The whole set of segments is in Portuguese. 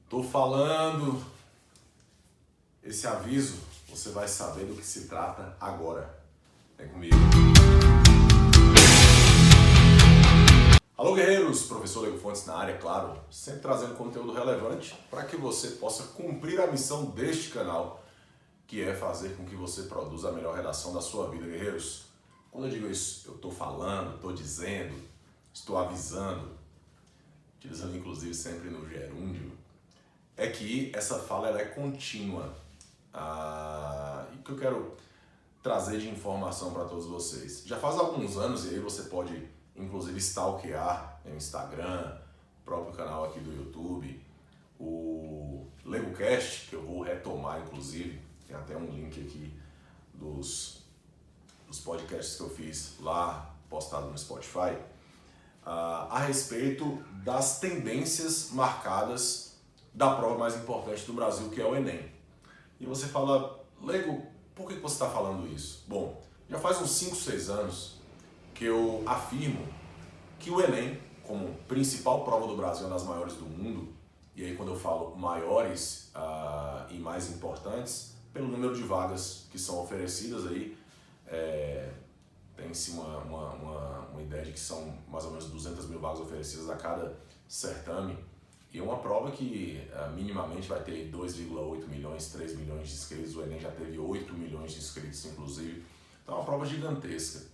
Tô falando. Esse aviso, você vai saber do que se trata agora. Vem comigo. Alô, guerreiros! Professor Lego Fontes na área, claro, sempre trazendo conteúdo relevante para que você possa cumprir a missão deste canal, que é fazer com que você produza a melhor redação da sua vida, guerreiros. Quando eu digo isso, eu estou falando, estou dizendo, estou avisando, utilizando inclusive sempre no gerúndio, é que essa fala ela é contínua. E o que eu quero trazer de informação para todos vocês. Já faz alguns anos, e aí você pode inclusive stalkear no Instagram, o próprio canal aqui do YouTube, o LegoCast, que eu vou retomar inclusive, tem até um link aqui dos podcasts que eu fiz lá, postado no Spotify, a respeito das tendências marcadas da prova mais importante do Brasil, que é o Enem. E você fala, Lego, por que você está falando isso? Bom, já faz uns 5, 6 anos que eu afirmo que o Enem, como principal prova do Brasil, é uma das maiores do mundo, e aí quando eu falo maiores e mais importantes, pelo número de vagas que são oferecidas aí, tem-se uma ideia de que são mais ou menos 200 mil vagas oferecidas a cada certame, e é uma prova que minimamente vai ter 2,8 milhões, 3 milhões de inscritos. O Enem já teve 8 milhões de inscritos, inclusive. Então é uma prova gigantesca.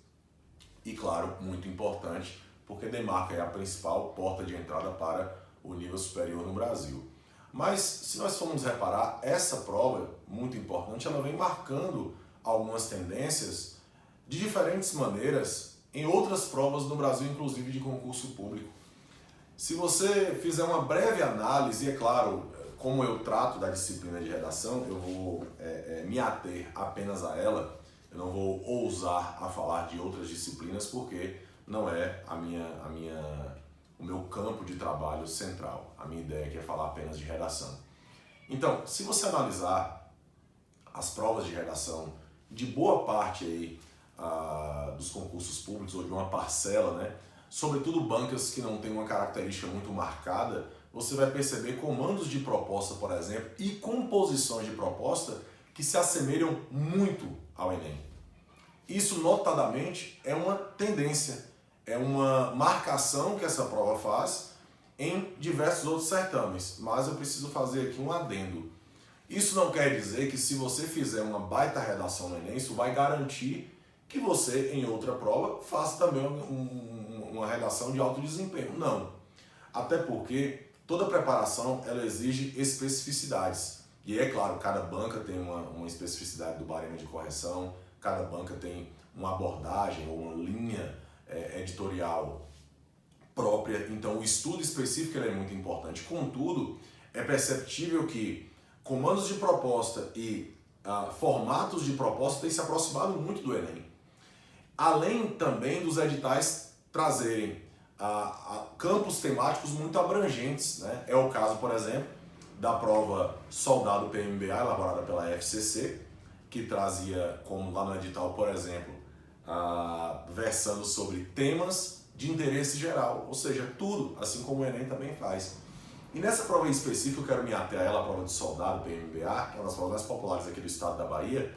E claro, muito importante, porque demarca a principal porta de entrada para o nível superior no Brasil. Mas se nós formos reparar, essa prova, muito importante, ela vem marcando algumas tendências de diferentes maneiras em outras provas no Brasil, inclusive de concurso público. Se você fizer uma breve análise, é claro, como eu trato da disciplina de redação, eu vou me ater apenas a ela, eu não vou ousar a falar de outras disciplinas porque não é o meu campo de trabalho central. A minha ideia aqui é falar apenas de redação. Então, se você analisar as provas de redação de boa parte aí, dos concursos públicos ou de uma parcela, né? Sobretudo bancas que não têm uma característica muito marcada, você vai perceber comandos de proposta, por exemplo, e composições de proposta que se assemelham muito ao Enem. Isso, notadamente, é uma tendência, é uma marcação que essa prova faz em diversos outros certames, mas eu preciso fazer aqui um adendo. Isso não quer dizer que se você fizer uma baita redação no Enem, isso vai garantir que você, em outra prova, faça também uma redação de alto desempenho. Não. Até porque toda preparação ela exige especificidades. E é claro, cada banca tem uma especificidade do baremo de correção, cada banca tem uma abordagem ou uma linha editorial própria. Então o estudo específico ele é muito importante. Contudo, é perceptível que comandos de proposta e formatos de proposta têm se aproximado muito do Enem. Além também dos editais trazerem campos temáticos muito abrangentes, né? É o caso, por exemplo, da prova Soldado PMBA, elaborada pela FCC, que trazia, como lá no edital, por exemplo, versando sobre temas de interesse geral, ou seja, tudo, assim como o Enem também faz. E nessa prova em específico, eu quero me ater a ela, a prova de Soldado PMBA, que é uma das provas mais populares aqui do estado da Bahia.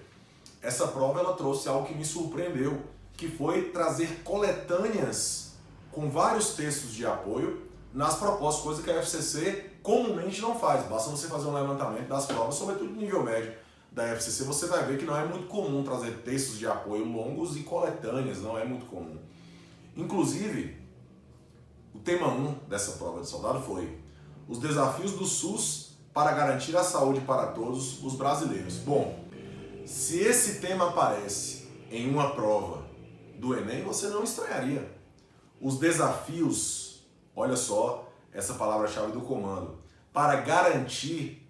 Essa prova ela trouxe algo que me surpreendeu, que foi trazer coletâneas com vários textos de apoio nas propostas, coisa que a FCC comumente não faz. Basta você fazer um levantamento das provas, sobretudo no nível médio da FCC, você vai ver que não é muito comum trazer textos de apoio longos e coletâneas, não é muito comum. Inclusive, o tema 1 dessa prova de soldado foi os desafios do SUS para garantir a saúde para todos os brasileiros. Bom, se esse tema aparece em uma prova do Enem, você não estranharia. Os desafios, olha só essa palavra-chave do comando, para garantir,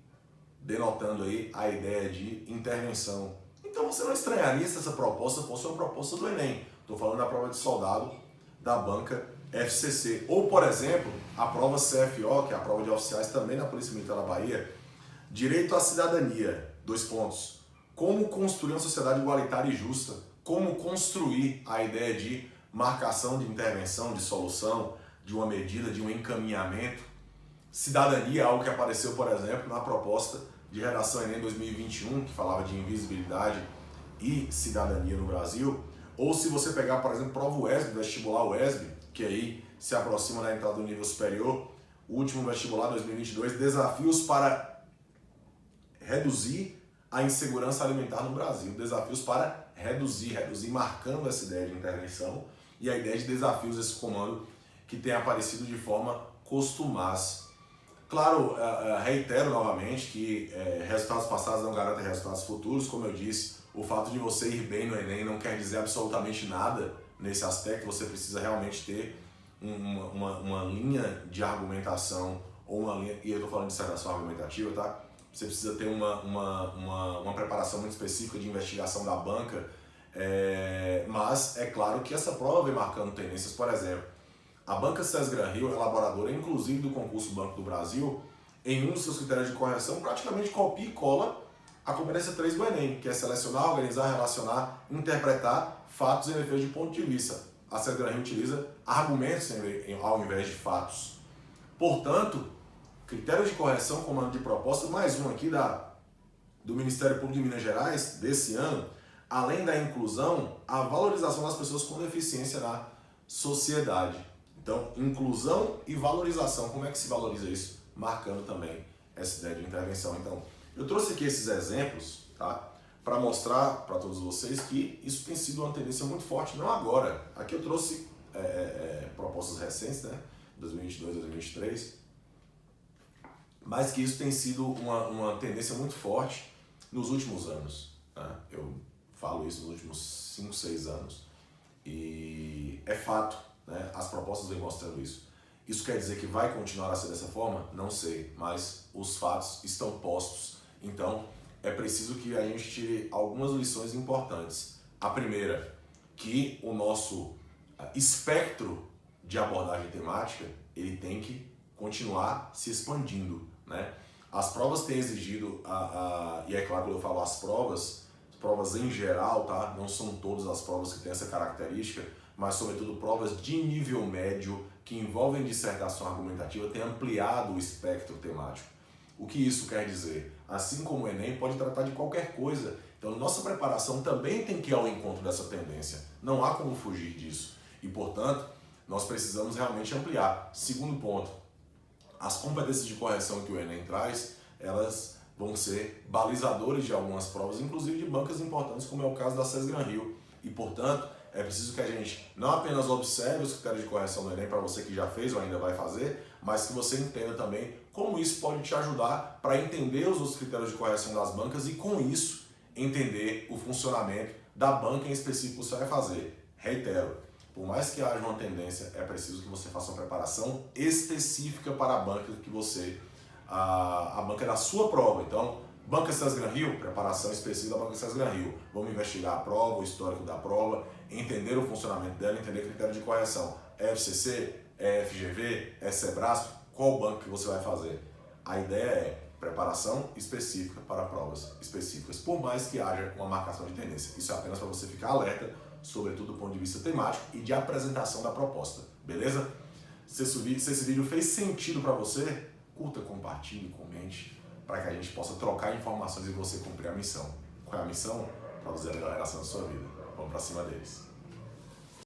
denotando aí a ideia de intervenção. Então você não estranharia se essa proposta fosse uma proposta do Enem. Estou falando da prova de soldado da banca FCC. Ou, por exemplo, a prova CFO, que é a prova de oficiais também na Polícia Militar da Bahia, Direito à Cidadania, 2 pontos. Como construir uma sociedade igualitária e justa. Como construir a ideia de marcação de intervenção, de solução, de uma medida, de um encaminhamento. cidadania, algo que apareceu, por exemplo, na proposta de redação Enem 2021, que falava de invisibilidade e cidadania no Brasil, ou se você pegar, por exemplo, prova UESB, vestibular UESB, que aí se aproxima da entrada do nível superior, o último vestibular 2022, desafios para reduzir a insegurança alimentar no Brasil, desafios para reduzir, marcando essa ideia de intervenção e a ideia de desafios, esse comando que tem aparecido de forma costumaz. Claro, reitero novamente que resultados passados não garantem resultados futuros. Como eu disse, o fato de você ir bem no Enem não quer dizer absolutamente nada nesse aspecto. Você precisa realmente ter uma linha de argumentação, ou uma linha, e eu estou falando de dissertação argumentativa, tá? Você precisa ter uma preparação muito específica de investigação da banca, mas é claro que essa prova vem marcando tendências. Por exemplo, a banca SESGRAN-Rio, elaboradora inclusive do concurso Banco do Brasil, em um dos seus critérios de correção, praticamente copia e cola a competência 3 do Enem, que é selecionar, organizar, relacionar, interpretar fatos em defesa de ponto de vista. A SESGRAN-Rio utiliza argumentos ao invés de fatos. Portanto, critérios de correção, comando de proposta, mais um aqui do Ministério Público de Minas Gerais, desse ano, além da inclusão, a valorização das pessoas com deficiência na sociedade. Então, inclusão e valorização, como é que se valoriza isso? Marcando também essa ideia de intervenção. Então, eu trouxe aqui esses exemplos, tá? Para mostrar para todos vocês que isso tem sido uma tendência muito forte, não agora. Aqui eu trouxe propostas recentes, né? 2022, 2023, mas que isso tem sido uma tendência muito forte nos últimos anos. Né? Eu falo isso nos últimos 5, 6 anos e é fato. Né? As propostas vêm mostrando isso. Isso quer dizer que vai continuar a ser dessa forma? Não sei, mas os fatos estão postos. Então, é preciso que a gente tire algumas lições importantes. A primeira, que o nosso espectro de abordagem temática, ele tem que continuar se expandindo. Né? As provas têm exigido, e é claro que eu falo as provas em geral, tá? Não são todas as provas que têm essa característica, mas sobretudo provas de nível médio que envolvem dissertação argumentativa têm ampliado o espectro temático. O que isso quer dizer? Assim como o Enem pode tratar de qualquer coisa, então nossa preparação também tem que ir ao encontro dessa tendência. Não há como fugir disso e, portanto, nós precisamos realmente ampliar. Segundo ponto, as competências de correção que o Enem traz, elas vão ser balizadores de algumas provas, inclusive de bancas importantes, como é o caso da SESGRAN-Rio. E, portanto, é preciso que a gente não apenas observe os critérios de correção do Enem para você que já fez ou ainda vai fazer, mas que você entenda também como isso pode te ajudar para entender os outros critérios de correção das bancas e, com isso, entender o funcionamento da banca em específico que você vai fazer. Reitero, por mais que haja uma tendência, é preciso que você faça uma preparação específica para a banca que você... a banca da sua prova. Então, Banca SESGRAN-Rio, preparação específica da Banca SESGRAN-Rio. Vamos investigar a prova, o histórico da prova, entender o funcionamento dela, entender o critério de correção. É FCC, é FGV, é SEBRASP, qual banco que você vai fazer? A ideia é preparação específica para provas específicas, por mais que haja uma marcação de tendência. Isso é apenas para você ficar alerta, sobretudo do ponto de vista temático e de apresentação da proposta, beleza? Se esse vídeo fez sentido para você, curta, compartilhe, comente, para que a gente possa trocar informações e você cumprir a missão. Qual é a missão? Produzir a melhor relação da sua vida. Vamos para cima deles.